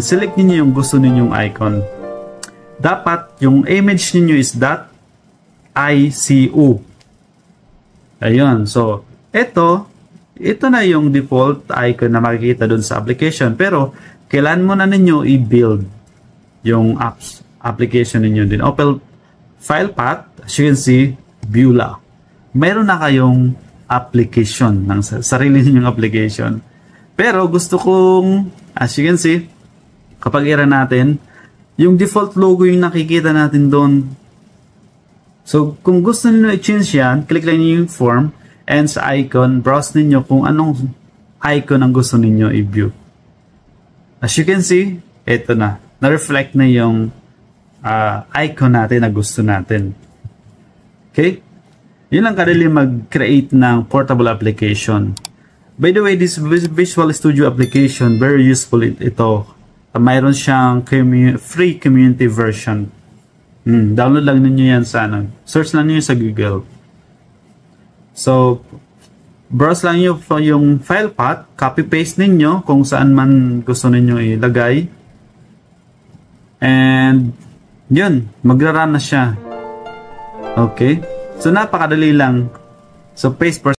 select niyo yung gusto ninyong icon. Dapat yung image niyo is .icu. Ayun. So, ito na yung default icon na makikita dun sa application. Pero, kailan mo na ninyo i-build yung application ninyo din. Open file path, as you can see, Beulah. Mayroon na kayong application ng sarili ninyong application. Pero, gusto kong, as you can see, kapag i-run natin, yung default logo yung nakikita natin doon. So, kung gusto niyo i-change yan, click lang niyo yung form and sa icon, browse niyo kung anong icon ang gusto niyo i-view. As you can see, ito na. Na-reflect na yung icon natin na gusto natin. Okay? Yun lang kadali mag-create ng portable application. By the way, this Visual Studio application, very useful ito. Mayroon siyang free community version. Download lang niyo yan sa search lang niyo sa Google. So, browse lang niyo yung file path, copy-paste ninyo kung saan man gusto niyo ilagay. And, yun, magra-run na siya. Okay? So, napakadali lang. So, paste